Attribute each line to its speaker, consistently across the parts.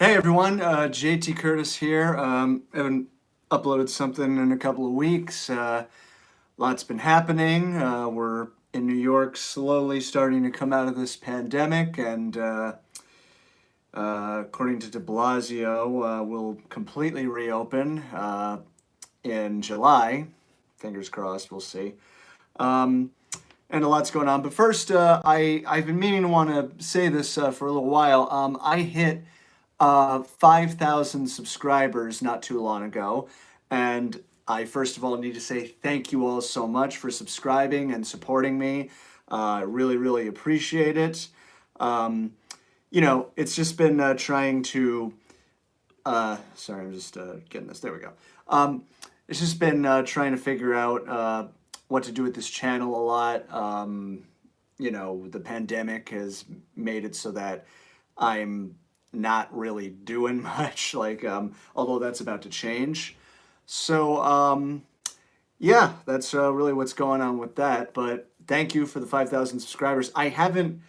Speaker 1: Hey everyone, JT Curtis here. Haven't uploaded something in a couple of weeks. Lots been happening. We're in New York, slowly starting to come out of this pandemic, and according to De Blasio, we'll completely reopen in July. Fingers crossed, we'll see. Um, and a lot's going on. But first, I've been meaning to want to say this for a little while. I hit 5,000 subscribers not too long ago. And I first of all need to say thank you all so much for subscribing and supporting me. I really, really appreciate it. It's just been trying to, sorry, I'm just getting this. There we go. It's just been trying to figure out what to do with this channel a lot. The pandemic has made it so that I'm not really doing much, although that's about to change. So, yeah, that's really what's going on with that. But thank you for the 5,000 subscribers. I haven't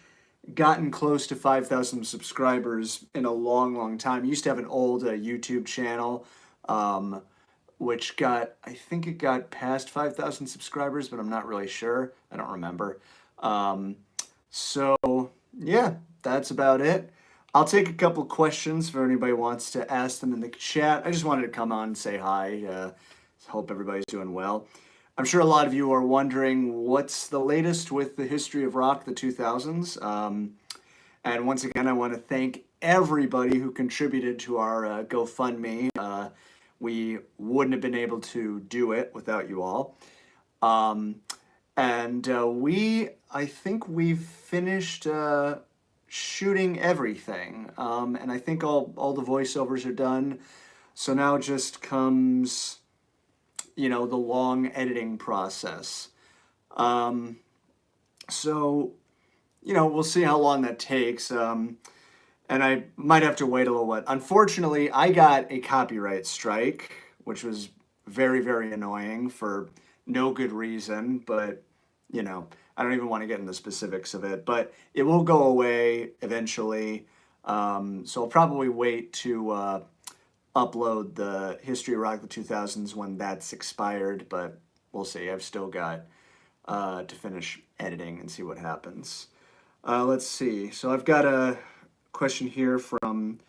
Speaker 1: gotten close to 5,000 subscribers in a long, long time. I used to have an old YouTube channel, which I think it got past 5,000 subscribers, but I'm not really sure. I don't remember. So, yeah, that's about it. I'll take a couple questions for anybody who wants to ask them in the chat. I just wanted to come on and say hi. Hope everybody's doing well. I'm sure a lot of you are wondering what's the latest with the history of rock, the 2000s. And once again, I want to thank everybody who contributed to our GoFundMe. We wouldn't have been able to do it without you all. I think we've finished shooting everything, and I think all the voiceovers are done. So now just comes, the long editing process. We'll see how long that takes. And I might have to wait a little bit. Unfortunately, I got a copyright strike, which was very, very annoying for no good reason, but, I don't even want to get into the specifics of it, but it will go away eventually. So I'll probably wait to upload the History of Rock the 2000s when that's expired, but we'll see. I've still got to finish editing and see what happens. Let's see. So I've got a question here from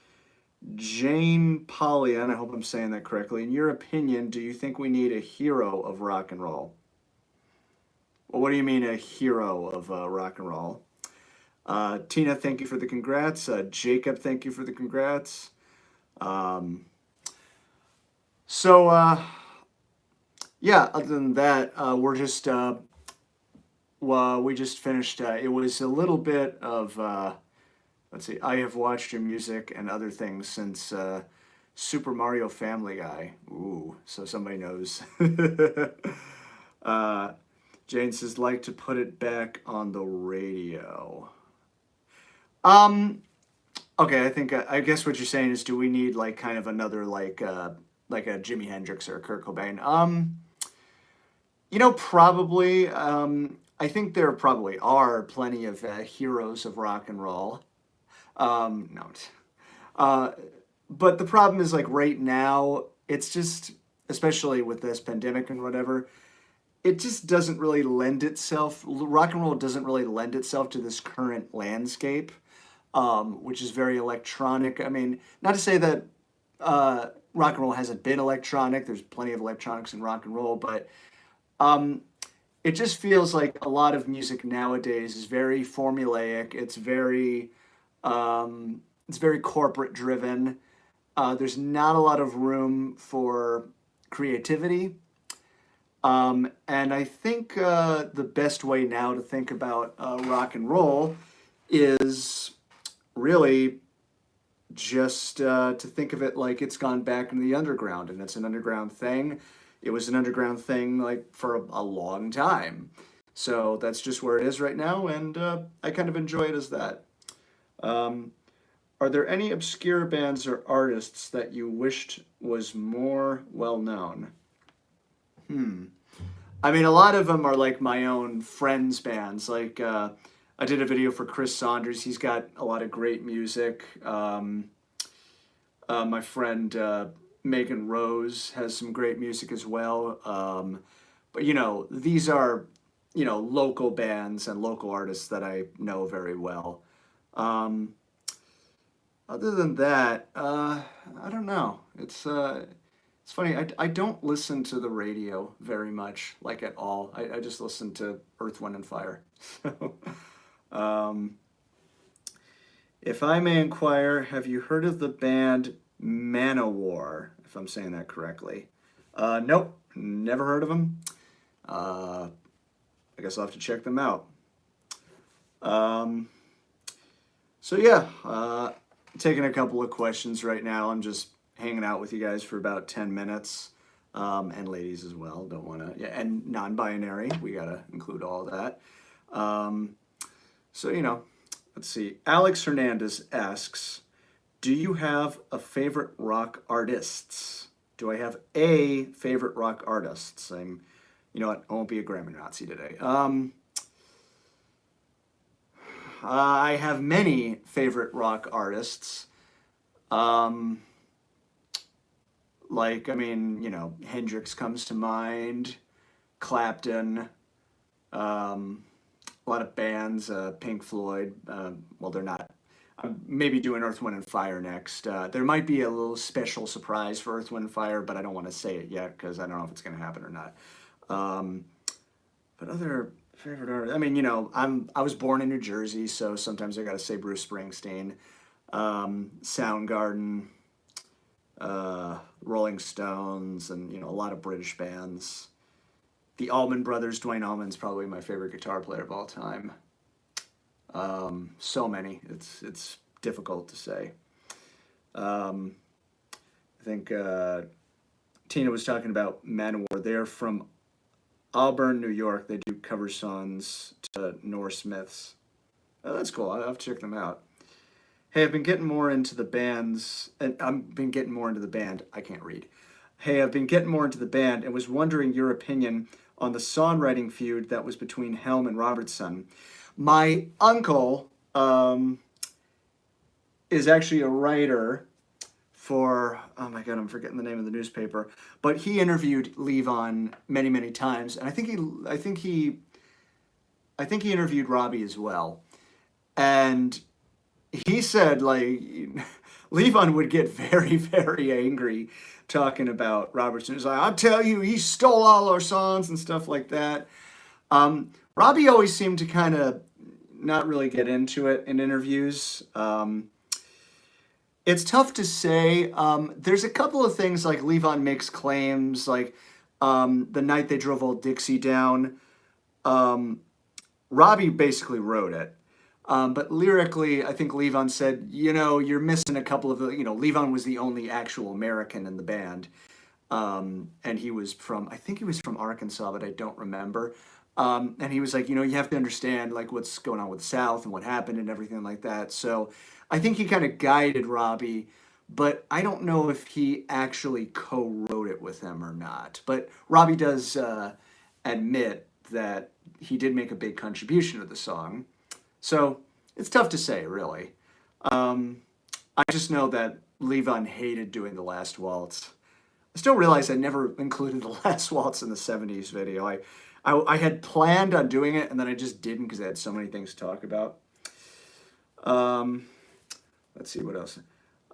Speaker 1: Jane Polyan. I hope I'm saying that correctly. In your opinion, do you think we need a hero of rock and roll? Well, what do you mean a hero of rock and roll? Tina, thank you for the congrats. Jacob, thank you for the congrats. Yeah, other than that, we just finished. It was a little bit of, let's see, I have watched your music and other things since Super Mario Family Guy. Ooh, so somebody knows. Jane says, like to put it back on the radio. Okay, I guess what you're saying is, do we need like kind of another like a Jimi Hendrix or a Kurt Cobain? Probably. I think there probably are plenty of heroes of rock and roll. No. But the problem is like right now, it's just, especially with this pandemic and whatever, it just doesn't really lend itself, rock and roll doesn't really lend itself to this current landscape, which is very electronic. I mean, not to say that rock and roll hasn't been electronic, there's plenty of electronics in rock and roll, but it just feels like a lot of music nowadays is very formulaic, it's very corporate driven. There's not a lot of room for creativity. And I think the best way now to think about rock and roll is really just to think of it like it's gone back into the underground, and it's an underground thing. It was an underground thing like for a long time. So that's just where it is right now, and I kind of enjoy it as that. Are there any obscure bands or artists that you wished was more well known? I mean, a lot of them are like my own friends' bands. Like, I did a video for Chris Saunders. He's got a lot of great music. My friend Megan Rose has some great music as well. But these are local bands and local artists that I know very well. Um, Other than that, I don't know. It's funny. I don't listen to the radio very much, like at all. I just listen to Earth, Wind, and Fire. So, if I may inquire, have you heard of the band Manowar? If I'm saying that correctly. Nope, never heard of them. Uh, I guess I'll have to check them out. Um, so yeah, taking a couple of questions right now. I'm just hanging out with you guys for about 10 minutes. And ladies as well. Don't want to, yeah, and non-binary. We got to include all that. Um, so, let's see. Alex Hernandez asks, do you have a favorite rock artists? Do I have a favorite rock artists? You know what? I won't be a grammar Nazi today. I have many favorite rock artists. Um, Hendrix comes to mind, Clapton, a lot of bands, Pink Floyd. Well, they're not. I'm maybe doing Earth, Wind, and Fire next. There might be a little special surprise for Earth, Wind, and Fire, but I don't want to say it yet because I don't know if it's going to happen or not. But other favorite artists, I was born in New Jersey, so sometimes I got to say Bruce Springsteen, Soundgarden, Rolling Stones, and a lot of British bands. The Allman Brothers. Dwayne Allman's probably my favorite guitar player of all time. So many. It's difficult to say. I think Tina was talking about Manowar. They're from Auburn, New York. They do cover songs to Norse myths. Oh, that's cool. I'll have to check them out. Hey, I've been getting more into the bands, and I've been getting more into the band. I can't read. Hey, I've been getting more into the band and was wondering your opinion on the songwriting feud that was between Helm and Robertson. My uncle is actually a writer for, oh my God, I'm forgetting the name of the newspaper, but he interviewed Levon many, many times, and I think he interviewed Robbie as well, and he said Levon would get very, very angry talking about Robertson. He's like, I'll tell you, he stole all our songs and stuff like that. Robbie always seemed to kind of not really get into it in interviews. It's tough to say. There's a couple of things like Levon makes claims, like the night they drove Old Dixie down. Robbie basically wrote it. But lyrically, I think Levon said, you're missing a couple of Levon was the only actual American in the band. And I think he was from Arkansas, but I don't remember. And he was like, you have to understand what's going on with the South and what happened and everything like that. So I think he kind of guided Robbie, but I don't know if he actually co-wrote it with him or not. But Robbie does admit that he did make a big contribution to the song. So it's tough to say, really. I just know that Levon hated doing The Last Waltz. I still realize I never included The Last Waltz in the 70s video. I had planned on doing it, and then I just didn't because I had so many things to talk about. Let's see, what else?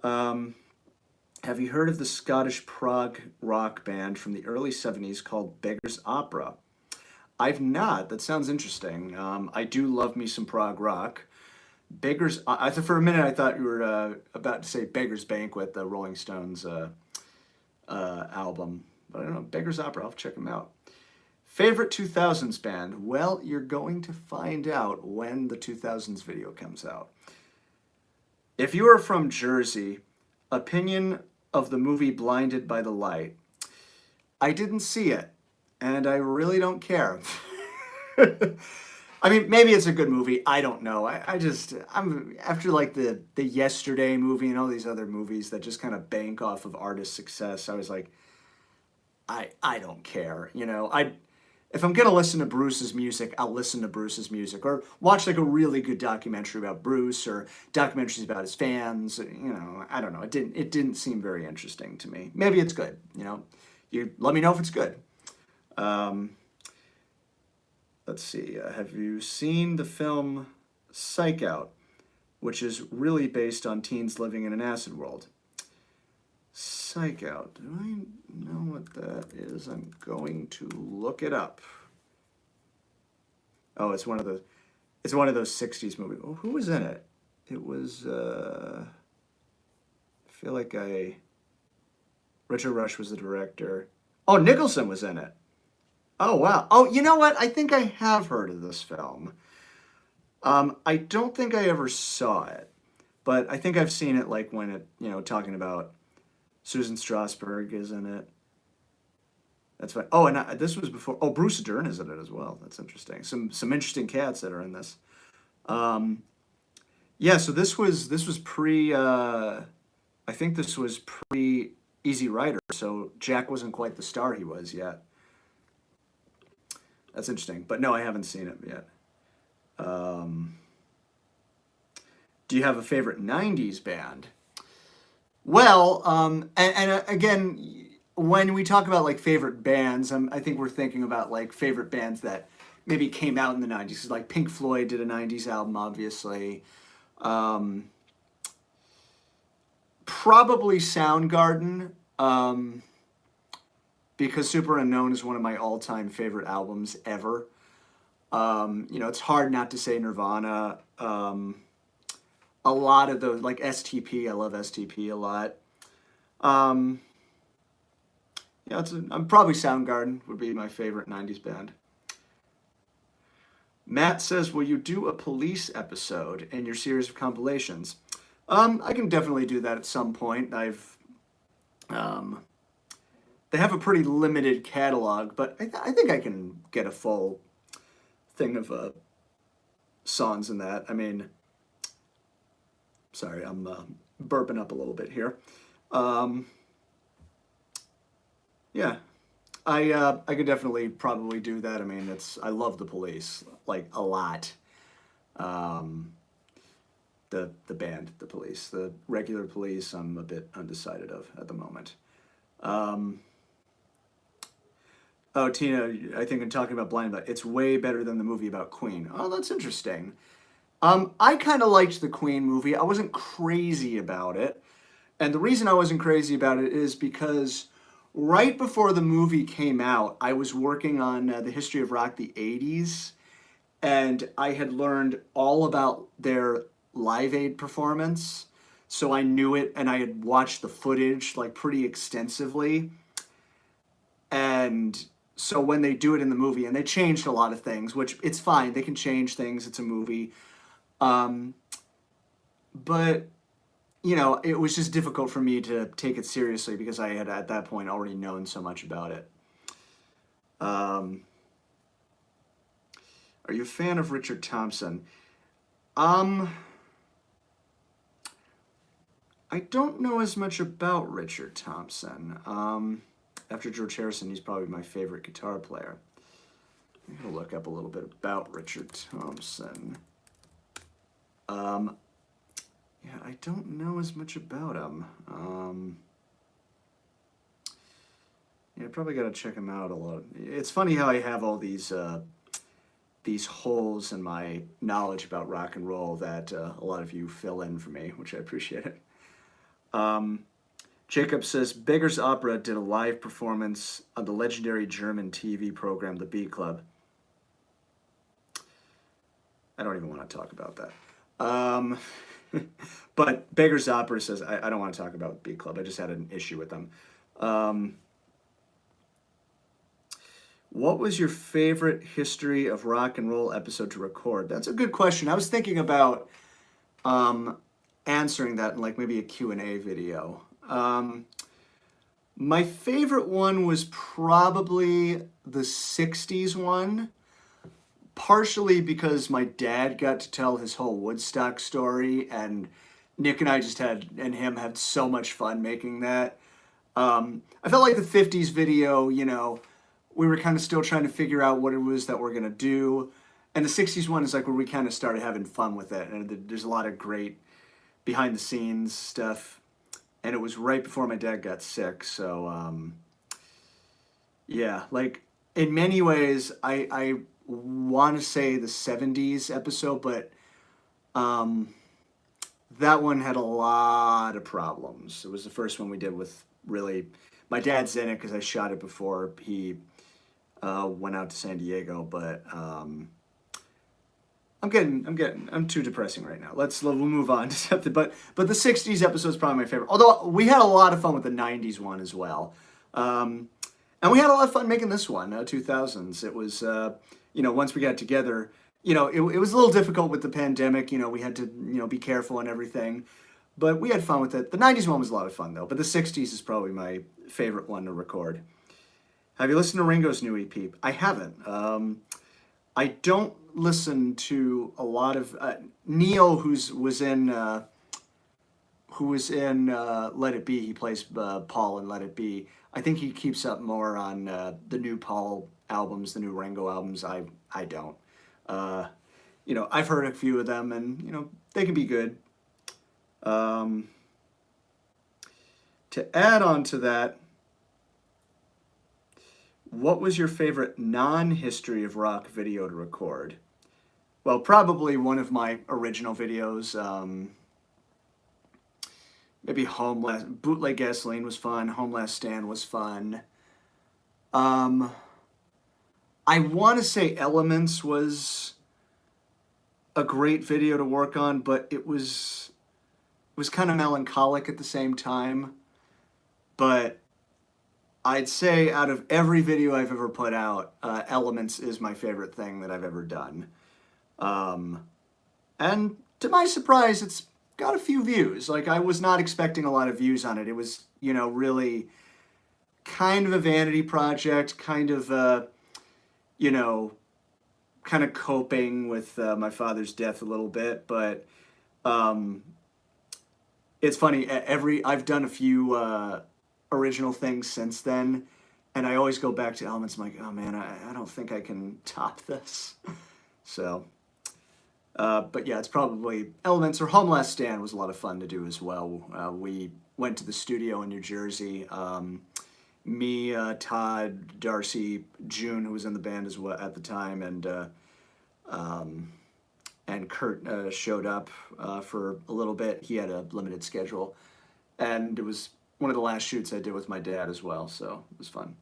Speaker 1: Have you heard of the Scottish prog rock band from the early 70s called Beggars Opera? I've not. That sounds interesting. I do love me some prog rock. For a minute I thought you were about to say Beggar's Banquet, the Rolling Stones album. But I don't know. Beggars Opera, I'll have to check them out. Favorite 2000s band? Well, you're going to find out when the 2000s video comes out. If you are from Jersey, opinion of the movie Blinded by the Light. I didn't see it, and I really don't care. I mean, maybe it's a good movie. I don't know. I'm after the Yesterday movie and all these other movies that just kind of bank off of artist success. I was like, I don't care. if I'm gonna listen to Bruce's music, I'll listen to Bruce's music, or watch like a really good documentary about Bruce, or documentaries about his fans. You know, I don't know. It didn't seem very interesting to me. Maybe it's good. You know, you let me know if it's good. Um, let's see. Have you seen the film Psych Out, which is really based on teens living in an acid world? Psych Out. Do I know what that is? I'm going to look it up. Oh, it's one of those 60s movies. Oh, who was in it? It was I feel like Richard Rush was the director. Oh, Nicholson was in it. Oh, wow. Oh, you know what? I think I have heard of this film. I don't think I ever saw it, but I think I've seen it like when it, talking about Susan Strasberg is in it. That's fine. Oh, and this was before. Oh, Bruce Dern is in it as well. That's interesting. Some interesting cats that are in this. Yeah. So this was pre. I think this was pre Easy Rider. So Jack wasn't quite the star he was yet. That's interesting. But no, I haven't seen it yet. Do you have a favorite '90s band? Well, again, when we talk about like favorite bands, I think we're thinking about like favorite bands that maybe came out in the '90s. Like Pink Floyd did a '90s album, obviously. Probably Soundgarden, because Super Unknown is one of my all-time favorite albums ever. It's hard not to say Nirvana. A lot of those, like STP, I love STP a lot. I'm probably Soundgarden would be my favorite '90s band. Matt says, will you do a Police episode in your series of compilations? I can definitely do that at some point. They have a pretty limited catalog, but I think I can get a full thing of songs in that. I mean, sorry, I'm burping up a little bit here. Yeah, I could definitely probably do that. I mean, I love the Police like a lot. The band, the Police, the regular Police, I'm a bit undecided of at the moment. Oh, Tina, I think I'm talking about Blind But it's way better than the movie about Queen. Oh, that's interesting. I kind of liked the Queen movie. I wasn't crazy about it. And the reason I wasn't crazy about it is because right before the movie came out, I was working on the history of rock, the 80s, and I had learned all about their Live Aid performance. So I knew it, and I had watched the footage like pretty extensively. And so when they do it in the movie, and they changed a lot of things, which it's fine, they can change things, it's a movie. But, it was just difficult for me to take it seriously because I had at that point already known so much about it. Are you a fan of Richard Thompson? I don't know as much about Richard Thompson. After George Harrison, he's probably my favorite guitar player. I'm going to look up a little bit about Richard Thompson. Yeah, I don't know as much about him. Yeah, I probably got to check him out a lot. It's funny how I have all these holes in my knowledge about rock and roll that a lot of you fill in for me, which I appreciate it. Jacob says, Beggar's Opera did a live performance on the legendary German TV program, The Bee Club. I don't even want to talk about that. But Beggar's Opera says, I don't want to talk about Bee Club. I just had an issue with them. What was your favorite history of rock and roll episode to record? That's a good question. I was thinking about answering that in like maybe a Q&A video. My favorite one was probably the 60s one, partially because my dad got to tell his whole Woodstock story, and Nick and I and him had so much fun making that. I felt like the 50s video, we were kind of still trying to figure out what it was that we're gonna do. And the '60s one is like where we kind of started having fun with it, and there's a lot of great behind the scenes stuff. And it was right before my dad got sick, so yeah, like in many ways, I want to say the '70s episode, but um, that one had a lot of problems. It was the first one we did with really. My dad's in it because I shot it before he went out to San Diego, but I'm too depressing right now. We'll move on to something. But the '60s episode is probably my favorite. Although we had a lot of fun with the '90s one as well, and we had a lot of fun making this one, 2000s. It was once we got together, it was a little difficult with the pandemic. We had to be careful and everything, but we had fun with it. The '90s one was a lot of fun though, but the '60s is probably my favorite one to record. Have you listened to Ringo's new EP? I haven't. I don't listen to a lot of Neil, who was in Let It Be. He plays Paul in Let It Be. I think he keeps up more on the new Paul albums, the new Ringo albums. I don't. I've heard a few of them, and they can be good. To add on to that, what was your favorite non-history of rock video to record? Well, probably one of my original videos. Maybe Bootleg Gasoline was fun. Home Last Stand was fun. I want to say Elements was a great video to work on, but it was kind of melancholic at the same time. But I'd say out of every video I've ever put out, Elements is my favorite thing that I've ever done. And to my surprise, it's got a few views. Like, I was not expecting a lot of views on it. It was, really kind of a vanity project, kind of, kind of coping with my father's death a little bit. But it's funny, I've done a few original things since then, and I always go back to Elements. I'm like, oh man, I don't think I can top this. So, but yeah, it's probably Elements, or Home Last Stand was a lot of fun to do as well. We went to the studio in New Jersey. Me, Todd, Darcy, June, who was in the band as well at the time, and Kurt showed up for a little bit. He had a limited schedule, and it was one of the last shoots I did with my dad as well, so it was fun.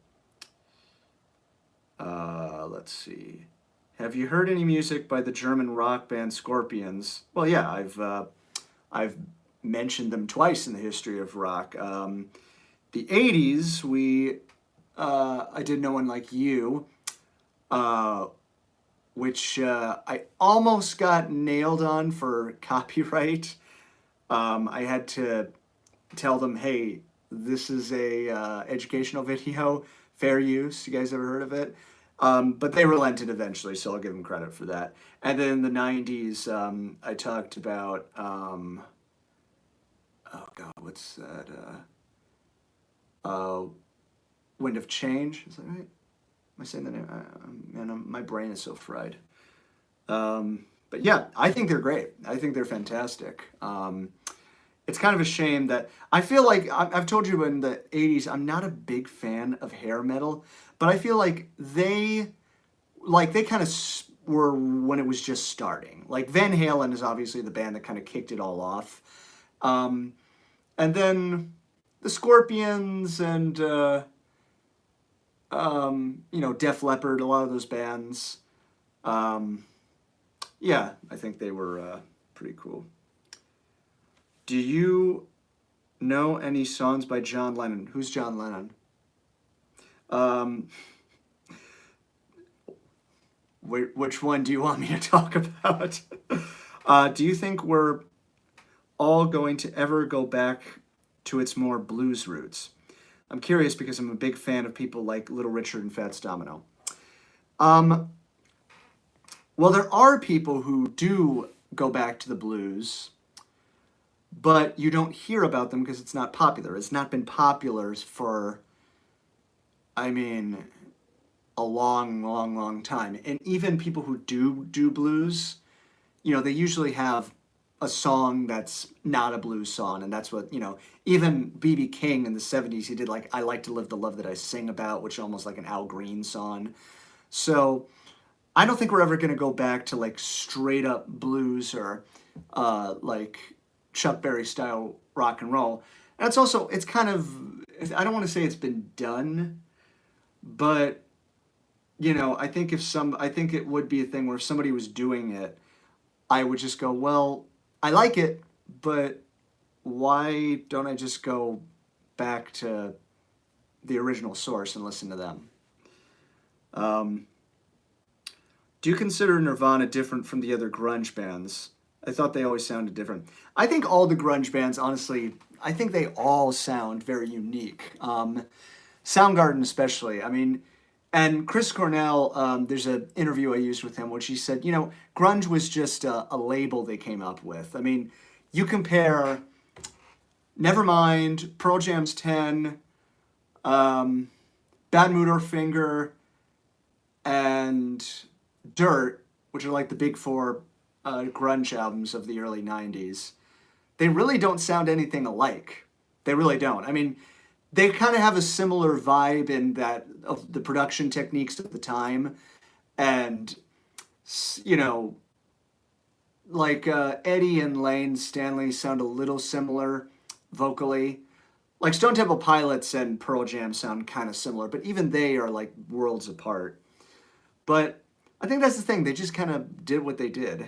Speaker 1: Let's see. Have you heard any music by the German rock band Scorpions? Well, yeah, I've mentioned them twice in the history of rock. The '80s, I did No One Like You, which I almost got nailed on for copyright. I had to tell them, hey, this is a educational video, fair use. You guys ever heard of it? But they relented eventually, so I'll give them credit for that. And then in the '90s, I talked about, oh God, what's that? Wind of Change, is that right? Am I saying the name? Man, my brain is so fried. But yeah, I think they're great. I think they're fantastic. It's kind of a shame that I feel like I've told you in the '80s I'm not a big fan of hair metal, but I feel like they kind of were when it was just starting. Like Van Halen is obviously the band that kind of kicked it all off, and then the Scorpions and Def Leppard, a lot of those bands. Yeah, I think they were pretty cool. Do you know any songs by John Lennon? Who's John Lennon? Which one do you want me to talk about? Do you think we're all going to ever go back to its more blues roots? I'm curious because I'm a big fan of people like Little Richard and Fats Domino. Well, there are people who do go back to the blues, but you don't hear about them because it's not popular. It's not been popular for, I mean, a long, long, long time. And even people who do blues, you know, they usually have a song that's not a blues song, and that's what, you know, even B.B. King in the 70s, he did like I Like to Live the Love That I Sing About, which is almost like an Al Green song. So I don't think we're ever going to go back to like straight up blues or like Chuck Berry style rock and roll. And it's also, it's kind of, I don't want to say it's been done, but you know, I think it would be a thing where if somebody was doing it, I would just go, well, I like it, but why don't I just go back to the original source and listen to them? Um, do you consider Nirvana different from the other grunge bands? I thought they always sounded different. I think all the grunge bands, honestly, I think they all sound very unique. Soundgarden especially. I mean, and Chris Cornell, there's an interview I used with him, which he said, you know, grunge was just a label they came up with. I mean, you compare Nevermind, Pearl Jam's 10, Bad Mood or Finger, and Dirt, which are like the big four grunge albums of the early 90s. They really don't sound anything alike. They really don't. I mean, they kind of have a similar vibe in that of the production techniques at the time. And, you know, like Eddie and Lane Stanley sound a little similar vocally. Like Stone Temple Pilots and Pearl Jam sound kind of similar, but even they are like worlds apart. But I think that's the thing. They just kind of did what they did.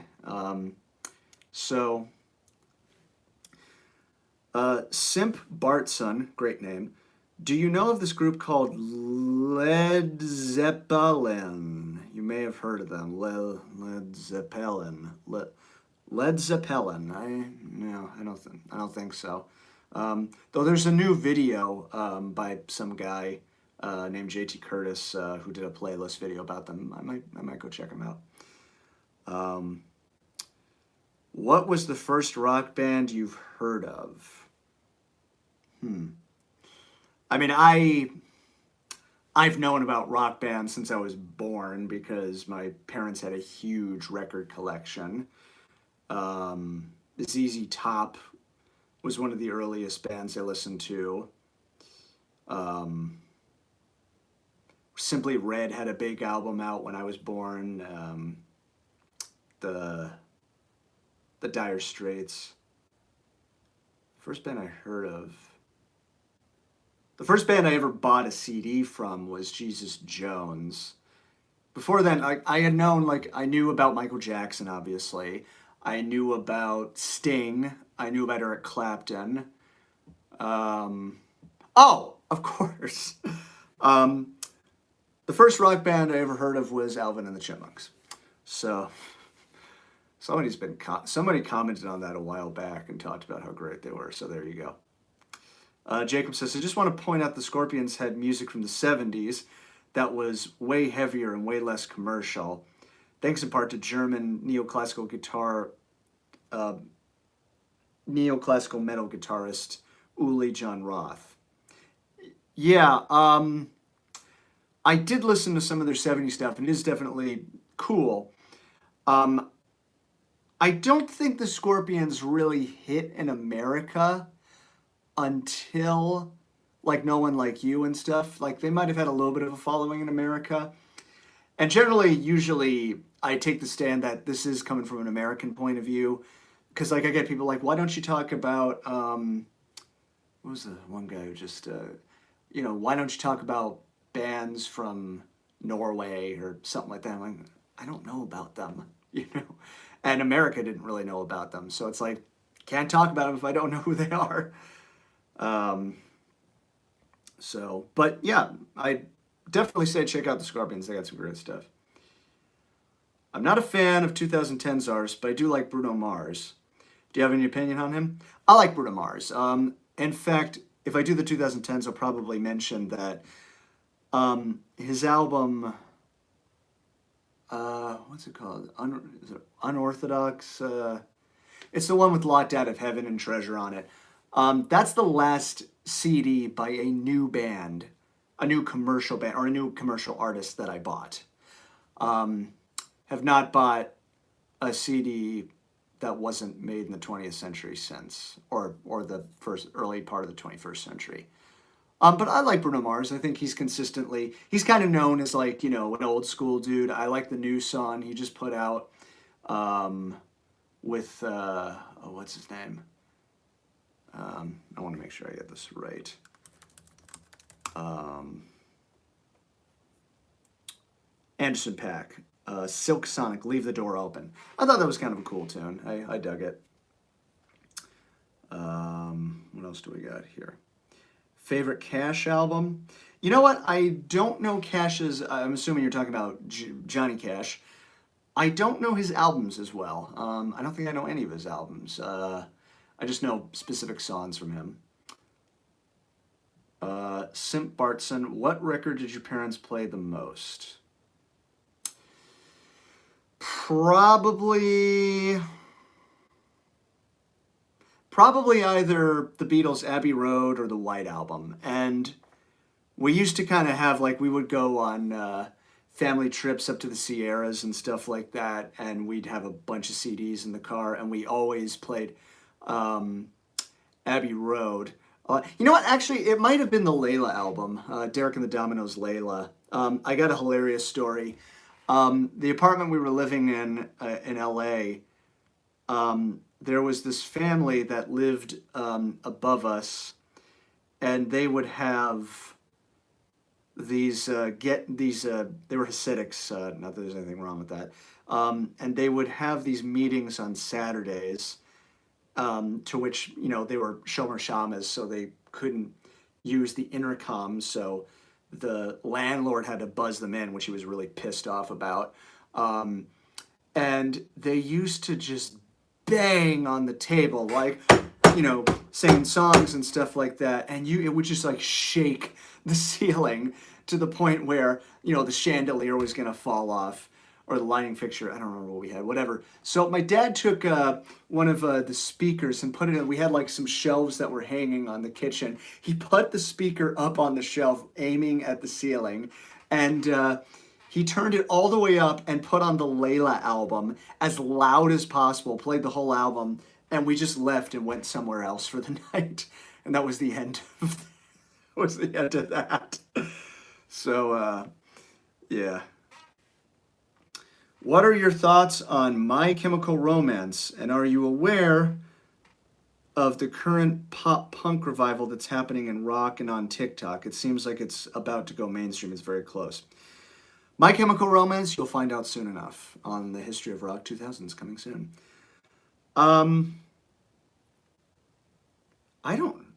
Speaker 1: So, Simp Bartson, great name. Do you know of this group called Led Zeppelin? You may have heard of them. Led Zeppelin. Led Zeppelin. I don't think so. Though there's a new video by some guy named JT Curtis who did a playlist video about them. I might go check them out. What was the first rock band you've heard of? I mean, I've known about rock bands since I was born because my parents had a huge record collection. ZZ Top was one of the earliest bands I listened to. Simply Red had a big album out when I was born. The Dire Straits. First band I heard of. The first band I ever bought a CD from was Jesus Jones. Before then, I had known, like, I knew about Michael Jackson, obviously. I knew about Sting. I knew about Eric Clapton. Oh, of course. The first rock band I ever heard of was Alvin and the Chipmunks. So, somebody commented on that a while back and talked about how great they were. So there you go. Jacob says, I just want to point out the Scorpions had music from the 70s that was way heavier and way less commercial, thanks in part to German neoclassical metal guitarist Uli John Roth. Yeah, I did listen to some of their 70s stuff, and it is definitely cool. I don't think the Scorpions really hit in America until like No One Like You and stuff. Like they might have had a little bit of a following in America. And usually I take the stand that this is coming from an American point of view. Because like I get people like, why don't you talk about, what was the one guy who just, why don't you talk about bands from Norway or something like that? I'm like, I don't know about them, And America didn't really know about them. So it's like, can't talk about them if I don't know who they are. But yeah, I definitely say check out the Scorpions. They got some great stuff. I'm not a fan of 2010's artists, but I do like Bruno Mars. Do you have any opinion on him? I like Bruno Mars. In fact, if I do the 2010s, I'll probably mention that his album, what's it called? Is it Unorthodox? It's the one with Locked Out of Heaven and Treasure on it. That's the last CD by a new band. a new commercial band or a new commercial artist that I bought. Have not bought a CD that wasn't made in the 20th century since, or the first early part of the 21st century. But I like Bruno Mars. I think he's kind of known as like, an old school dude. I like the new song he just put out with, what's his name? I want to make sure I get this right. Anderson .Paak, Silk Sonic, Leave the Door Open. I thought that was kind of a cool tune. I dug it. What else do we got here? Favorite Cash album? You know what? I don't know Cash's, I'm assuming you're talking about Johnny Cash. I don't know his albums as well. I don't think I know any of his albums. I just know specific songs from him. Simp Bartson, what record did your parents play the most? Probably either the Beatles' Abbey Road or the White Album. And we used to kind of have, like, we would go on family trips up to the Sierras and stuff like that, and we'd have a bunch of CDs in the car, and we always played Abbey Road. You know what? Actually, it might have been the Layla album, Derek and the Dominoes' Layla. I got a hilarious story. The apartment we were living in LA, there was this family that lived above us, and they would have these they were Hasidics, not that there's anything wrong with that, and they would have these meetings on Saturdays, to which, they were Shomer Shamas, so they couldn't use the intercom, so the landlord had to buzz them in, which he was really pissed off about. And they used to just bang on the table, like, singing songs and stuff like that. And it would just like shake the ceiling to the point where, the chandelier was going to fall off, or the lighting fixture. I don't remember what we had, whatever. So my dad took one of the speakers and put it in. We had like some shelves that were hanging on the kitchen. He put the speaker up on the shelf, aiming at the ceiling, and he turned it all the way up and put on the Layla album as loud as possible, played the whole album, and we just left and went somewhere else for the night. And that was the end of that. So, yeah. What are your thoughts on My Chemical Romance, and are you aware of the current pop-punk revival that's happening in rock and on TikTok? It seems like it's about to go mainstream. It's very close. My Chemical Romance, you'll find out soon enough on the History of Rock 2000s, coming soon.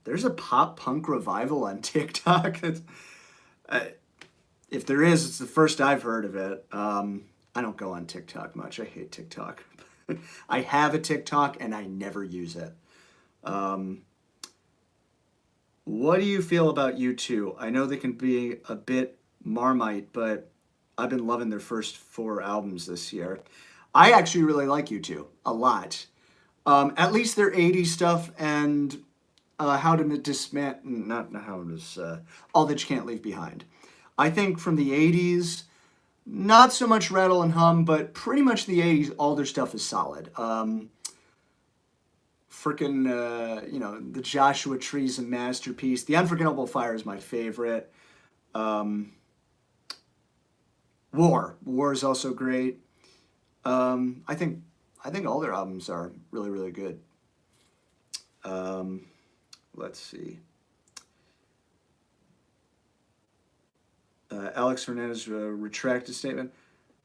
Speaker 1: There's a pop-punk revival on TikTok. If there is, it's the first I've heard of it. I don't go on TikTok much. I hate TikTok. I have a TikTok and I never use it. What do you feel about U2? I know they can be a bit Marmite, but I've been loving their first 4 albums this year. I actually really like U2 a lot. At least their 80s stuff and All That You Can't Leave Behind. I think from the 80s, not so much Rattle and Hum, but pretty much the 80s, all their stuff is solid. The Joshua Tree's a masterpiece. The Unforgettable Fire is my favorite. War is also great. I think all their albums are really, really good. Let's see. Alex Hernandez retracted statement.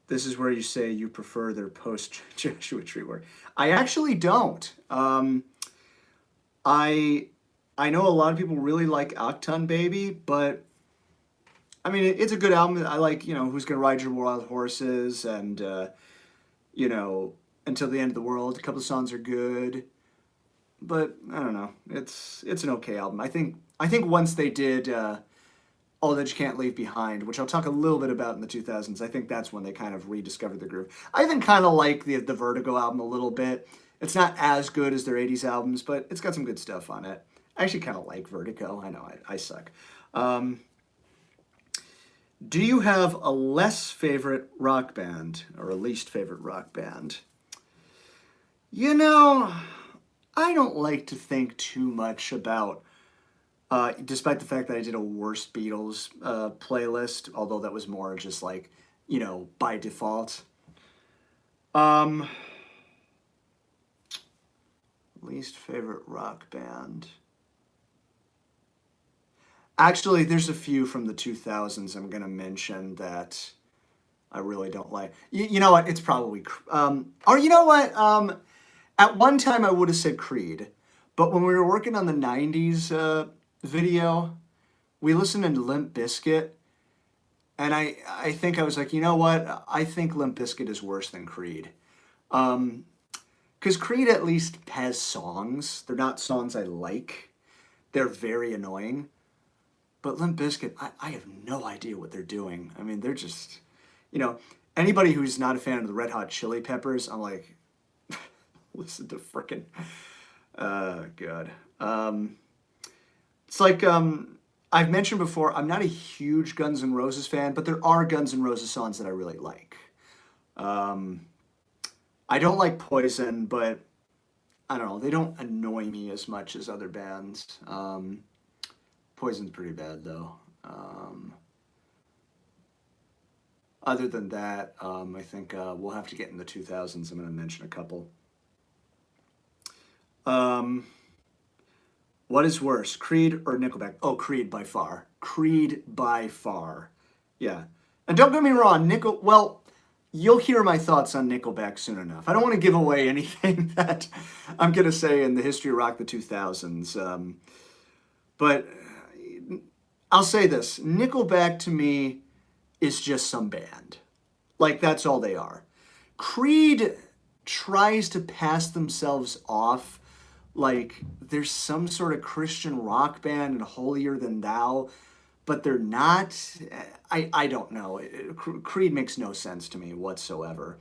Speaker 1: This is where you say you prefer their post-Joshua Tree work. I actually don't. I know a lot of people really like Octon Baby, but I mean, it's a good album. I like, Who's Gonna Ride Your Wild Horses and, Until the End of the World. A couple of songs are good, but I don't know. It's an okay album. I think once they did All That You Can't Leave Behind, which I'll talk a little bit about in the 2000s, I think that's when they kind of rediscovered the groove. I even kind of like the Vertigo album a little bit. It's not as good as their 80s albums, but it's got some good stuff on it. I actually kind of like Vertigo. I know, I suck. Do you have a less favorite rock band or a least favorite rock band? You know, I don't like to think too much about, despite the fact that I did a worst Beatles playlist, although that was more just like, by default. Um, Least favorite rock band. Actually, there's a few from the 2000s I'm going to mention that I really don't like. You know what? It's probably, or you know what? At one time I would have said Creed, but when we were working on the 90s video, we listened to Limp Bizkit, and I think I was like, you know what? I think Limp Bizkit is worse than Creed. Because Creed at least has songs. They're not songs I like. They're very annoying. But Limp Bizkit, I have no idea what they're doing. I mean, they're just, anybody who's not a fan of the Red Hot Chili Peppers, I'm like, listen to frickin', God. It's like, I've mentioned before, I'm not a huge Guns N' Roses fan, but there are Guns N' Roses songs that I really like. I don't like Poison, but I don't know, they don't annoy me as much as other bands. Poison's pretty bad, though. Other than that, I think we'll have to get in the 2000s. I'm going to mention a couple. What is worse, Creed or Nickelback? Oh, Creed by far. Creed by far. Yeah. And don't get me wrong, well, you'll hear my thoughts on Nickelback soon enough. I don't want to give away anything that I'm going to say in the history of rock the 2000s. But I'll say this. Nickelback to me is just some band. Like, that's all they are. Creed tries to pass themselves off like there's some sort of Christian rock band and holier than thou, but they're not. I don't know. Creed makes no sense to me whatsoever.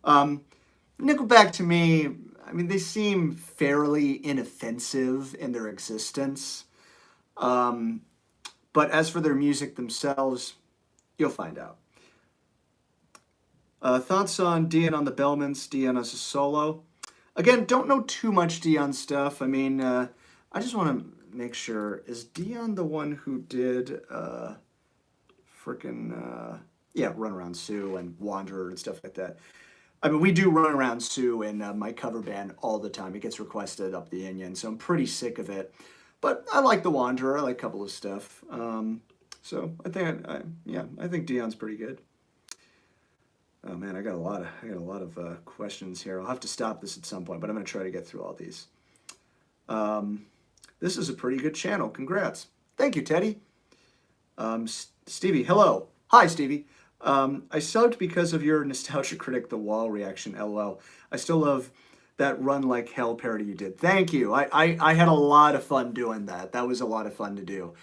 Speaker 1: Nickelback to me, I mean, they seem fairly inoffensive in their existence. But as for their music themselves, you'll find out. Thoughts on Dion on the Bellmans, Dion as a solo? Again, don't know too much Dion stuff. I mean, I just want to make sure, is Dion the one who did Run Around Sue and Wanderer and stuff like that? I mean, we do Run Around Sue in my cover band all the time. It gets requested up the onion, so I'm pretty sick of it. But I like The Wanderer. I like a couple of stuff. So I think Dion's pretty good. Oh man, I got a lot of questions here. I'll have to stop this at some point, but I'm going to try to get through all these. This is a pretty good channel. Congrats. Thank you, Teddy. Stevie, hello. Hi, Stevie. I subbed because of your Nostalgia Critic The Wall reaction, LOL. I still love that Run Like Hell parody you did. Thank you. I had a lot of fun doing that. That was a lot of fun to do.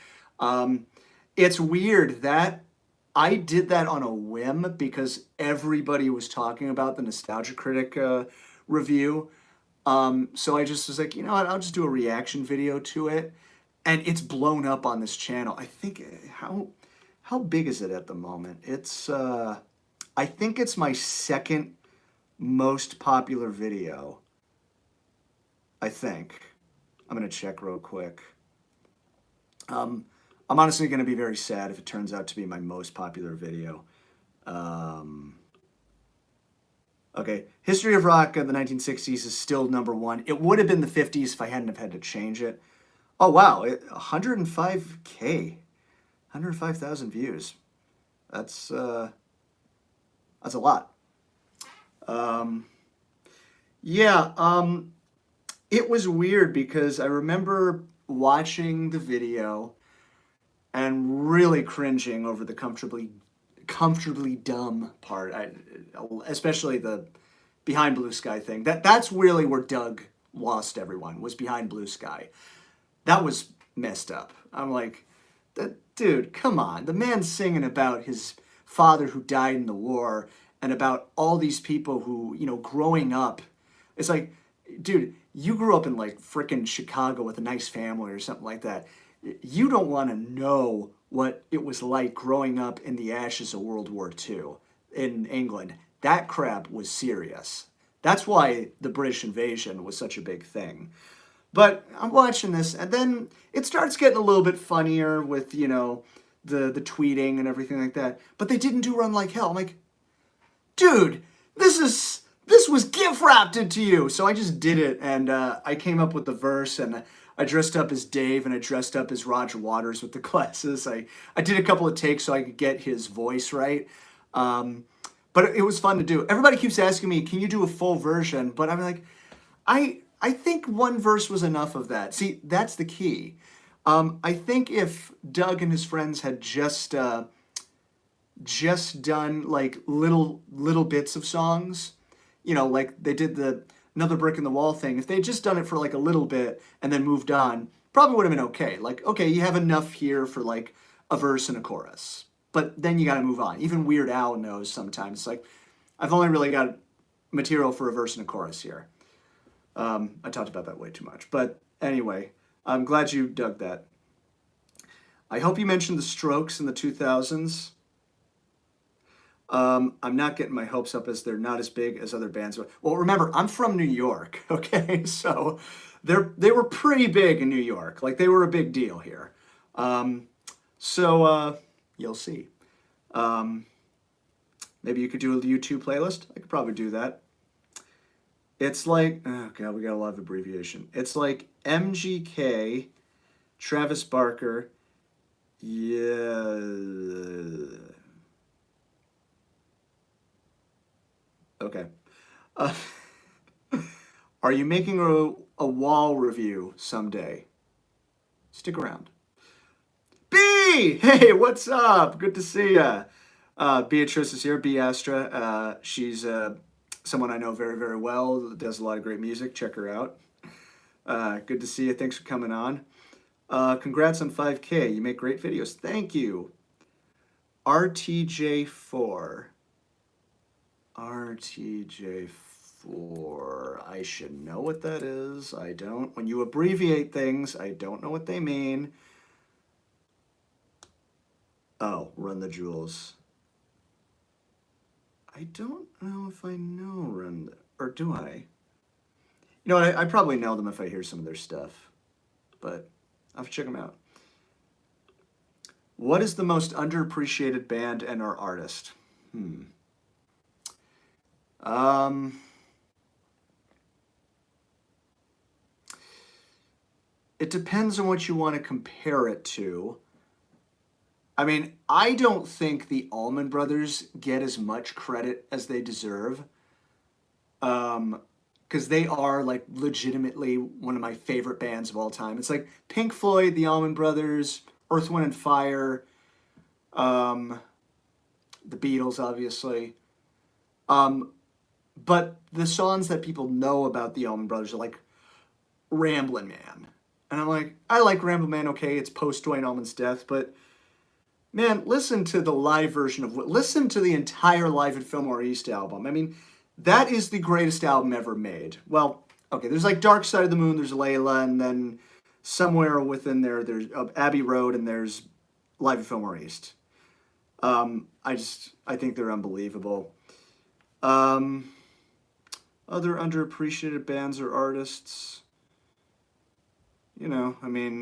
Speaker 1: It's weird that I did that on a whim because everybody was talking about the Nostalgia Critic review. So I just was like, you know what, I'll just do a reaction video to it. And it's blown up on this channel. I think, how big is it at the moment? It's, I think it's my second most popular video. I think. I'm going to check real quick. I'm honestly going to be very sad if it turns out to be my most popular video. Okay, History of Rock of the 1960s is still #1. It would have been the 50s if I hadn't have had to change it. Oh, wow, 105K. 105,000 views. That's a lot. It was weird because I remember watching the video and really cringing over the comfortably dumb part, especially the Behind Blue Sky thing. That's really where Doug lost everyone, was Behind Blue Sky. That was messed up. I'm like, dude, come on. The man's singing about his father who died in the war and about all these people who, growing up. It's like, dude, you grew up in like frickin' Chicago with a nice family or something like that. You don't want to know what it was like growing up in the ashes of World War II in England. That crap was serious. That's why the British invasion was such a big thing. But I'm watching this, and then it starts getting a little bit funnier with, you know, the tweeting and everything like that. But they didn't do Run Like Hell. I'm like, dude, this was gift wrapped into you. So I just did it, and I came up with the verse, and I dressed up as Dave, and I dressed up as Roger Waters with the glasses. I did a couple of takes so I could get his voice right. But it was fun to do. Everybody keeps asking me, can you do a full version? But I'm like, I think one verse was enough of that. See, that's the key. I think if Doug and his friends had just done like little bits of songs, you know, like they did the Another Brick in the Wall thing. If they'd just done it for like a little bit and then moved on, probably would have been okay. Like, okay, you have enough here for like a verse and a chorus, but then you got to move on. Even Weird Al knows sometimes. It's like, I've only really got material for a verse and a chorus here. I talked about that way too much, but anyway, I'm glad you dug that. I hope you mentioned the Strokes in the 2000s. I'm not getting my hopes up as they're not as big as other bands. Well, remember, I'm from New York, okay? So they were pretty big in New York. Like, they were a big deal here. You'll see. Maybe you could do a YouTube playlist. I could probably do that. It's like, oh God, we got a lot of abbreviation. It's like MGK, Travis Barker, yeah. Okay. Uh, are you making a wall review someday? Stick around. B! Hey, what's up? Good to see ya. Beatrice is here, B Astra. She's someone I know very, very well, does a lot of great music. Check her out. Good to see you. Thanks for coming on. Congrats on 5K. You make great videos. Thank you. RTJ4. RTJ4. I should know what that is. I don't. When you abbreviate things, I don't know what they mean. Oh, Run the Jewels. I don't know if I know Run the, or do I? You know, I probably know them if I hear some of their stuff, but I'll have to check them out. What is the most underappreciated band and or artist? It depends on what you want to compare it to. I mean, I don't think the Allman Brothers get as much credit as they deserve. Because they are like legitimately one of my favorite bands of all time. It's like Pink Floyd, the Allman Brothers, Earth, Wind and Fire, the Beatles, obviously. But the songs that people know about the Allman Brothers are like Ramblin' Man. And I'm like, I like Ramblin' Man, okay, it's post Dwayne Allman's death, but man, listen to the live version of listen to the entire Live at Fillmore East album. I mean, that is the greatest album ever made. Well, okay, there's like Dark Side of the Moon, there's Layla, and then somewhere within there, there's Abbey Road, and there's Live at Fillmore East. I think they're unbelievable. Other underappreciated bands or artists, you know, I mean,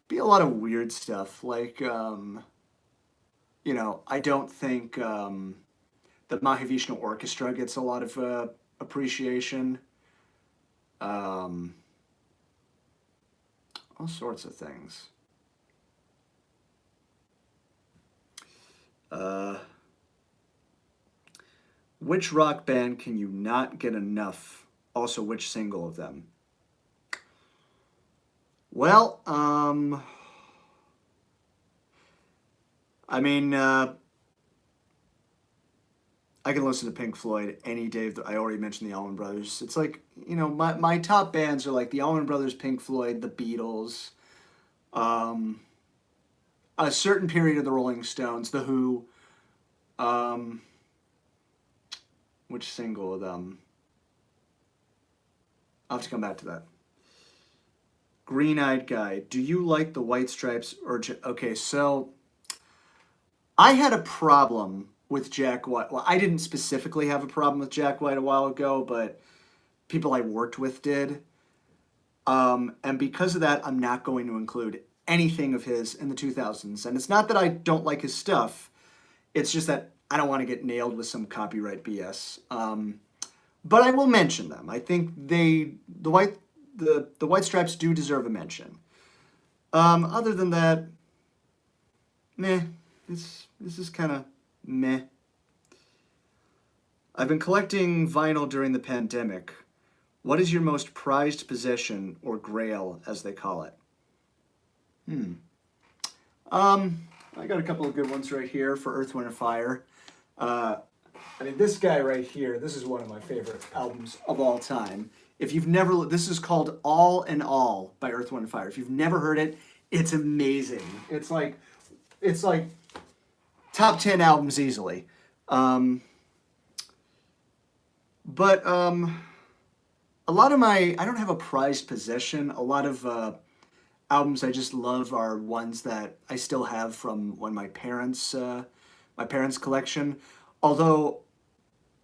Speaker 1: be a lot of weird stuff. Like, you know, I don't think the Mahavishnu Orchestra gets a lot of appreciation. All sorts of things. Which rock band can you not get enough? Also, which single of them? Well, I mean, I can listen to Pink Floyd any day. I already mentioned the Allman Brothers. It's like, you know, my top bands are like the Allman Brothers, Pink Floyd, the Beatles, a certain period of the Rolling Stones, The Who. Which single of them? I'll have to come back to that. Green-eyed guy, do you like the White Stripes or okay? So I had a problem with Jack White. Well, I didn't specifically have a problem with Jack White a while ago, but people I worked with did. And because of that, I'm not going to include anything of his in the 2000s. And it's not that I don't like his stuff. It's just that I don't want to get nailed with some copyright BS. But I will mention them. I think the White Stripes do deserve a mention. Other than that, meh. This is kind of meh. I've been collecting vinyl during the pandemic. What is your most prized possession, or grail, as they call it? I got a couple of good ones right here for Earth, Wind, and Fire. I mean, this guy right here, this is one of my favorite albums of all time. If you've never, this is called All in All by Earth, Wind, and Fire. If you've never heard it, it's amazing. It's like top 10 albums easily. But a lot of I don't have a prized possession. A lot of albums I just love are ones that I still have from when my parents' collection. Although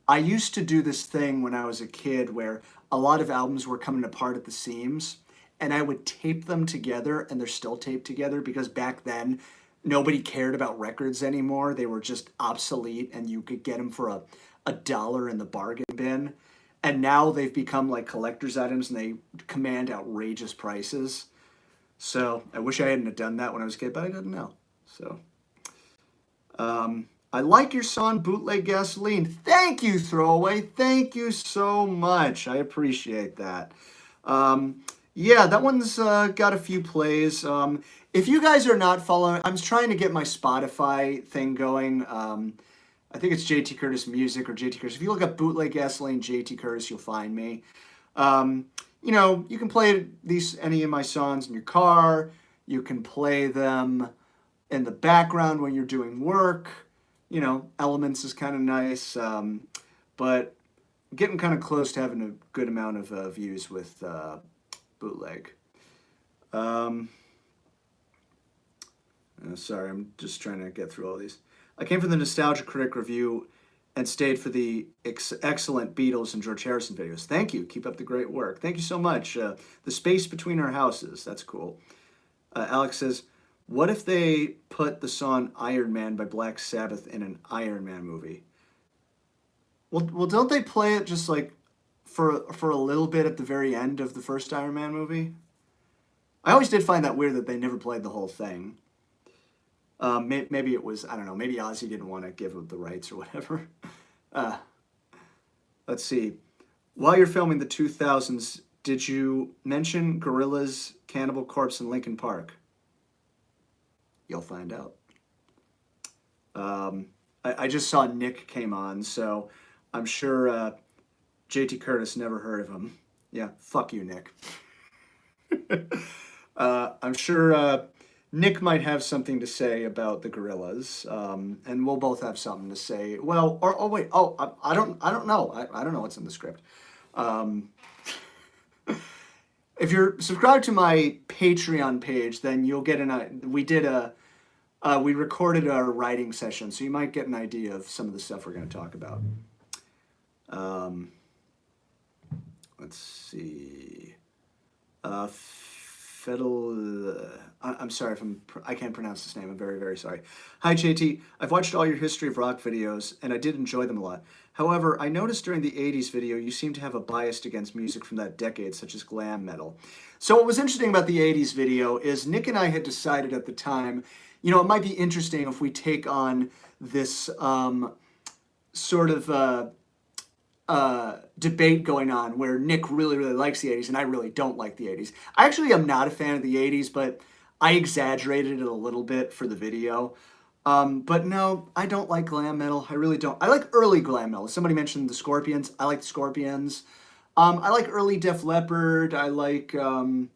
Speaker 1: I used to do this thing when I was a kid where a lot of albums were coming apart at the seams, and I would tape them together, and they're still taped together because back then nobody cared about records anymore. They were just obsolete, and you could get them for a dollar in the bargain bin. And now they've become like collector's items, and they command outrageous prices. So I wish I hadn't have done that when I was a kid, but I didn't know. So I like your song, Bootleg Gasoline. Thank you, Throwaway. Thank you so much. I appreciate that. Yeah, that one's got a few plays. If you guys are not following, I'm trying to get my Spotify thing going. I think it's JT Curtis Music or JT Curtis. If you look up Bootleg Gasoline, JT Curtis, you'll find me. You know, you can play any of my songs in your car. You can play them in the background when you're doing work. You know, Elements is kind of nice. But getting kind of close to having a good amount of views with Bootleg. Sorry, I'm just trying to get through all these. I came from the Nostalgia Critic review and stayed for the excellent Beatles and George Harrison videos. Thank you. Keep up the great work. Thank you so much. The space between our houses. That's cool. Alex says, what if they put the song Iron Man by Black Sabbath in an Iron Man movie? Well, don't they play it just like for a little bit at the very end of the first Iron Man movie? I always did find that weird that they never played the whole thing. Maybe it was, I don't know, maybe Ozzy didn't want to give him the rights or whatever. Let's see. While you're filming the 2000s, did you mention Gorillaz, Cannibal Corpse, and Linkin Park? You'll find out. I just saw Nick came on, so I'm sure JT Curtis never heard of him. Yeah, fuck you, Nick. I'm sure Nick might have something to say about the Gorillaz, and we'll both have something to say. Well, wait, I don't know. I don't know what's in the script. If you're subscribed to my Patreon page, then you'll get we recorded our writing session, so you might get an idea of some of the stuff we're going to talk about. Let's see. I'm sorry if I can't pronounce this name. I'm very, very sorry. Hi, JT. I've watched all your History of Rock videos, and I did enjoy them a lot. However, I noticed during the 80s video, you seem to have a bias against music from that decade, such as glam metal. So what was interesting about the 80s video is Nick and I had decided at the time, you know, it might be interesting if we take on this sort of debate going on where Nick really, really likes the 80s and I really don't like the 80s. I actually am not a fan of the 80s, but I exaggerated it a little bit for the video. But no, I don't like glam metal. I really don't. I like early glam metal. Somebody mentioned the Scorpions. I like the Scorpions. I like early Def Leppard. I like, Van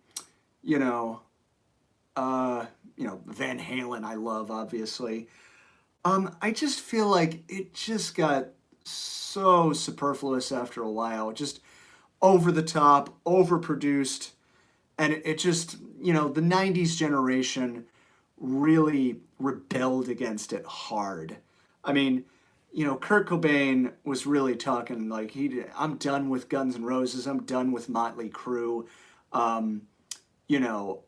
Speaker 1: Halen I love, obviously. I just feel like it just got so superfluous after a while. Just over the top, overproduced. and it just, you know, the 90s generation really rebelled against it hard. I mean, you know, Kurt Cobain was really talking like I'm done with Guns N' Roses. I'm done with Motley Crue. Um, you know,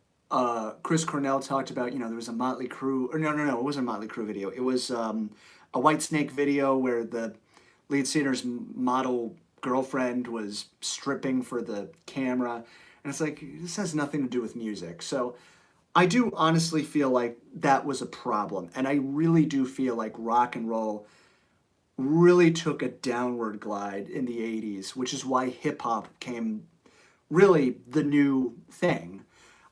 Speaker 1: Chris Cornell talked about, you know, there was a Motley Crue, or no, it wasn't a Motley Crue video. It was a Whitesnake video where the lead singer's model girlfriend was stripping for the camera. And it's like, this has nothing to do with music. So I do honestly feel like that was a problem. And I really do feel like rock and roll really took a downward glide in the 80s, which is why hip hop became really the new thing.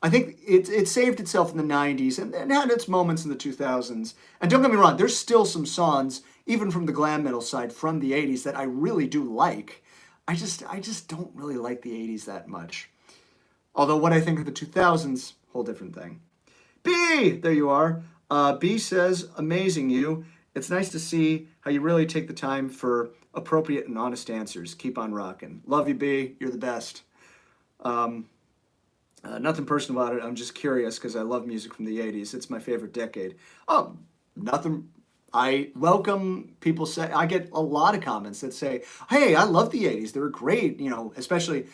Speaker 1: I think it saved itself in the 90s and had its moments in the 2000s. And don't get me wrong, there's still some songs, even from the glam metal side from the 80s, that I really do like. I just don't really like the 80s that much. Although what I think of the 2000s, whole different thing. B, there you are. B says, amazing you. It's nice to see how you really take the time for appropriate and honest answers. Keep on rocking. Love you, B. You're the best. Nothing personal about it. I'm just curious because I love music from the 80s. It's my favorite decade. Oh, nothing. I welcome people say, I get a lot of comments that say, hey, I love the 80s. They were great. You know, especially,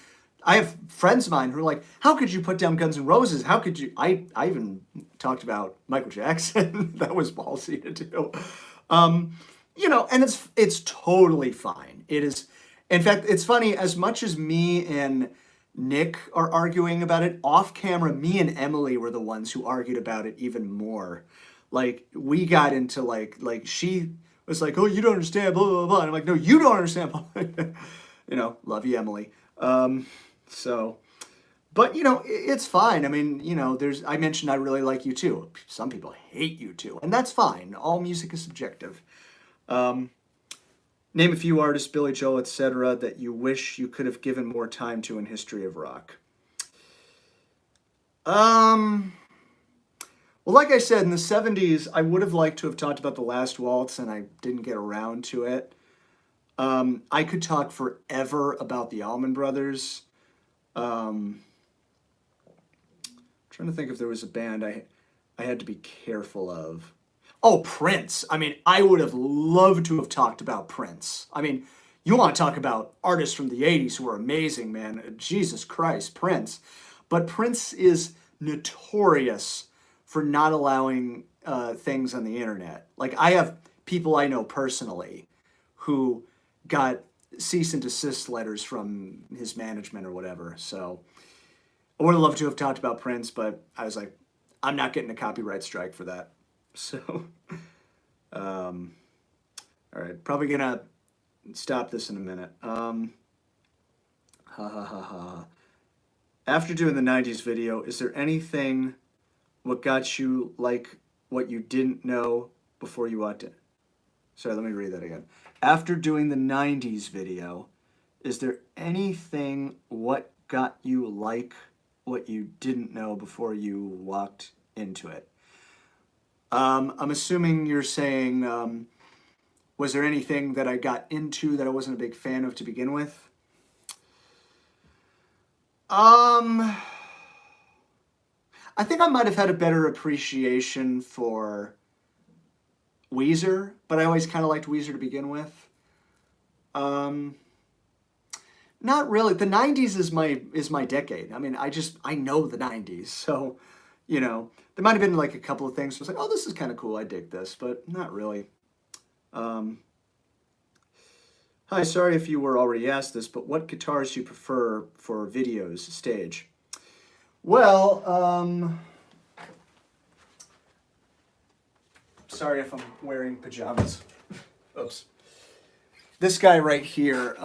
Speaker 1: I have friends of mine who are like, how could you put down Guns N' Roses? How could you? I even talked about Michael Jackson. That was ballsy to do. You know, and it's totally fine. It is, in fact, it's funny, as much as me and Nick are arguing about it off camera, me and Emily were the ones who argued about it even more. Like, we got into like she was like, oh, you don't understand, blah, blah, blah. And I'm like, no, you don't understand. You know, love you, Emily. So, but, you know, it's fine. I mean, you know, I mentioned I really like you too. Some people hate you too, and that's fine. All music is subjective. Name a few artists, Billy Joel, etc., that you wish you could have given more time to in history of rock. Well, like I said, in the 70s, I would have liked to have talked about The Last Waltz, and I didn't get around to it. I could talk forever about the Allman Brothers. Trying to think if there was a band I had to be careful of. Oh, Prince. I mean, I would have loved to have talked about Prince. I mean, you want to talk about artists from the 80s who are amazing, man. Jesus Christ, Prince. But Prince is notorious for not allowing things on the internet. Like, I have people I know personally who got cease and desist letters from his management or whatever. So I would have loved to have talked about Prince, but I was like, I'm not getting a copyright strike for that. So, all right, probably gonna stop this in a minute. After doing the 90s video, is there anything what got you like what you didn't know before you watched it? Sorry, let me read that again. After doing the 90s video, is there anything what got you like what you didn't know before you walked into it? I'm assuming you're saying, was there anything that I got into that I wasn't a big fan of to begin with? I think I might have had a better appreciation for Weezer, but I always kind of liked Weezer to begin with. Not really. The 90s is my decade. I mean, I know the 90s, so, you know, there might have been like a couple of things. I was like, oh, this is kind of cool. I dig this, but not really. Hi, sorry if you were already asked this, but what guitars do you prefer for videos, stage? Well, sorry if I'm wearing pajamas. Oops. This guy right here,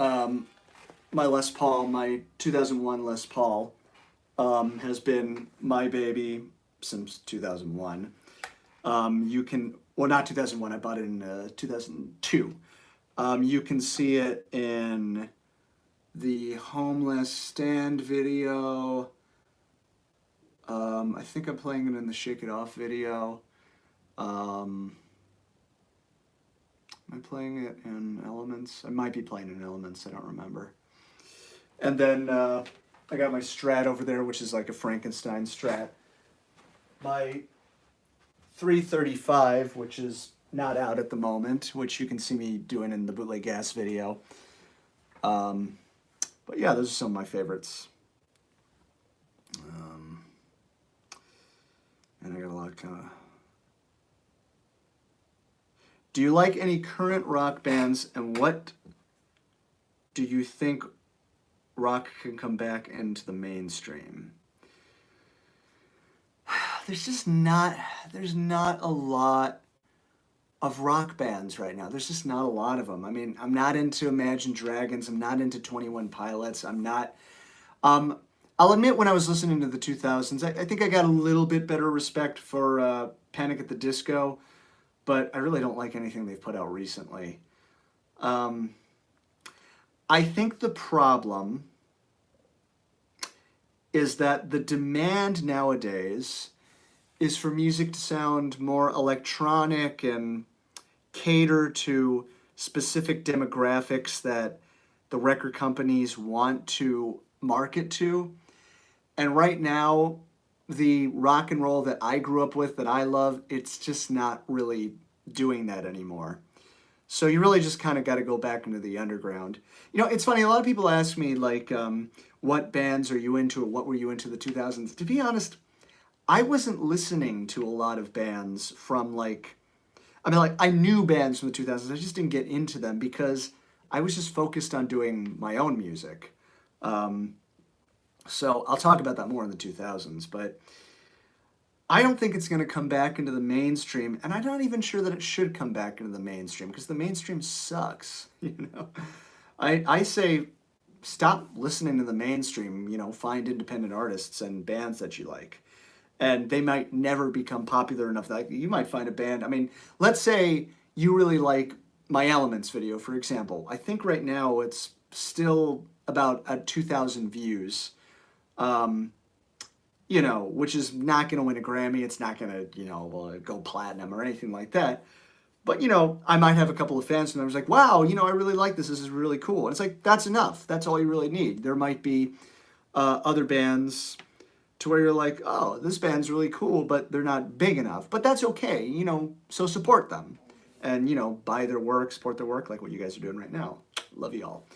Speaker 1: my Les Paul, my 2001 Les Paul, has been my baby since 2001. Well, not 2001, I bought it in 2002. You can see it in the Homeless Stand video. I think I'm playing it in the Shake It Off video. Am I playing it in Elements? I might be playing it in Elements, I don't remember. And then I got my Strat over there, which is like a Frankenstein Strat. My 335, which is not out at the moment, which you can see me doing in the Bootleg Gas video. But yeah, those are some of my favorites. And I got a lot of kind of... Do you like any current rock bands, and what do you think rock can come back into the mainstream? There's not a lot of rock bands right now. There's just not a lot of them. I mean, I'm not into Imagine Dragons. I'm not into 21 Pilots. I'm not... I'll admit when I was listening to the 2000s, I think I got a little bit better respect for Panic at the Disco, but I really don't like anything they've put out recently. I think the problem is that the demand nowadays is for music to sound more electronic and cater to specific demographics that the record companies want to market to. And right now, the rock and roll that I grew up with, that I love, it's just not really doing that anymore. So you really just kind of got to go back into the underground. You know, it's funny, a lot of people ask me, like, what bands are you into, or what were you into the 2000s? To be honest, I wasn't listening to a lot of bands from, like, I mean, like, I knew bands from the 2000s, I just didn't get into them because I was just focused on doing my own music. So I'll talk about that more in the 2000s, but I don't think it's going to come back into the mainstream, and I'm not even sure that it should come back into the mainstream, because the mainstream sucks, you know? I say stop listening to the mainstream, you know, find independent artists and bands that you like. And they might never become popular enough that you might find a band. I mean, let's say you really like My Elements video, for example. I think right now it's still about at 2,000 views. You know, which is not going to win a Grammy. It's not going to, you know, go platinum or anything like that. But, you know, I might have a couple of fans and I was like, wow, you know, I really like this. This is really cool. And it's like, that's enough. That's all you really need. There might be other bands to where you're like, oh, this band's really cool, but they're not big enough. But that's okay, you know, so support them. And, you know, buy their work, support their work, like what you guys are doing right now. Love you all.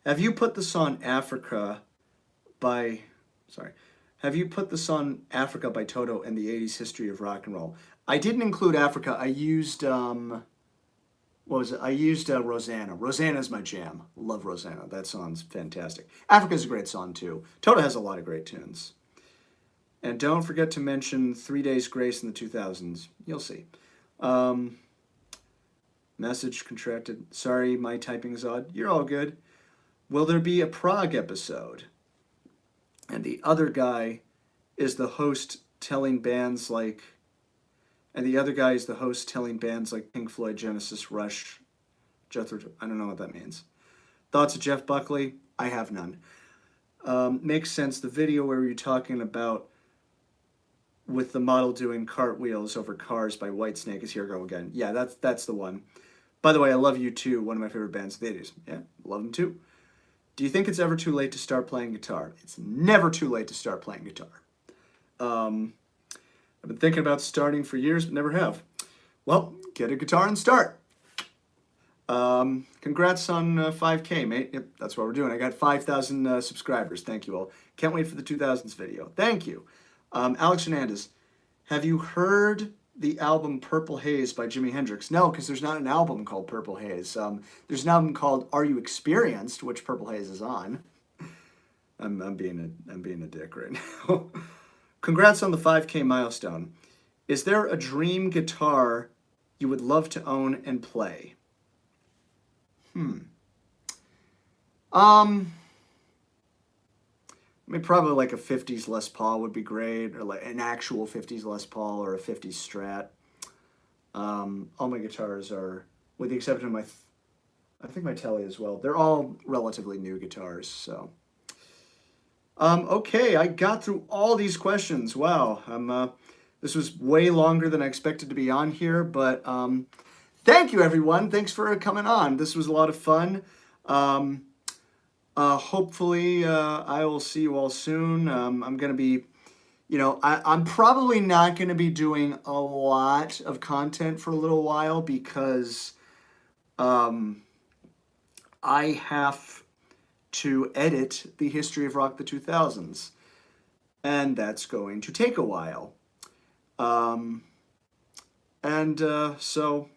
Speaker 1: Have you put the song Africa by Toto and the 80s history of rock and roll? I didn't include Africa. I used, what was it? I used Rosanna. Rosanna's my jam. Love Rosanna. That song's fantastic. Africa's a great song too. Toto has a lot of great tunes. And don't forget to mention 3 Days Grace in the 2000s. You'll see. Message contracted. Sorry, my typing's odd. You're all good. Will there be a Prague episode? And the other guy is the host telling bands like... And the other guy is the host telling bands like Pink Floyd, Genesis, Rush, Jethro... I don't know what that means. Thoughts of Jeff Buckley? I have none. Makes sense. The video where you're talking about with the model doing cartwheels over cars by Whitesnake is Here Go Again. Yeah, that's the one. By the way, I love U2, one of my favorite bands of the 80s. Yeah, love them too. Do you think it's ever too late to start playing guitar? It's never too late to start playing guitar. I've been thinking about starting for years, but never have. Well, get a guitar and start. Congrats on 5K, mate. Yep, that's what we're doing. I got 5,000 subscribers. Thank you all. Can't wait for the 2000s video. Thank you. Alex Hernandez, have you heard the album Purple Haze by Jimi Hendrix? No, because there's not an album called Purple Haze. There's an album called Are You Experienced, which Purple Haze is on. I'm being a dick right now. Congrats on the 5K milestone. Is there a dream guitar you would love to own and play? I mean, probably like a 50s Les Paul would be great, or like an actual 50s Les Paul or a 50s Strat. All my guitars are, with the exception of I think my Tele as well, they're all relatively new guitars, so. Okay, I got through all these questions. Wow, this was way longer than I expected to be on here, but thank you, everyone. Thanks for coming on. This was a lot of fun. Hopefully, I will see you all soon. I'm going to be, I'm probably not going to be doing a lot of content for a little while because I have to edit the history of rock the 2000s, and that's going to take a while. So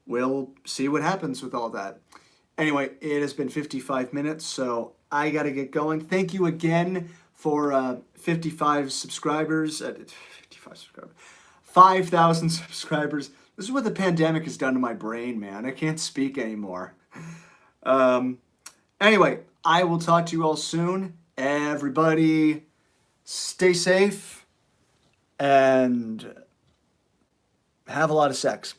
Speaker 1: we'll see what happens with all that. Anyway, it has been 55 minutes, so I got to get going. Thank you again for 55 subscribers. 55 subscribers. 5,000 subscribers. This is what the pandemic has done to my brain, man. I can't speak anymore. Anyway, I will talk to you all soon. Everybody, stay safe and have a lot of sex.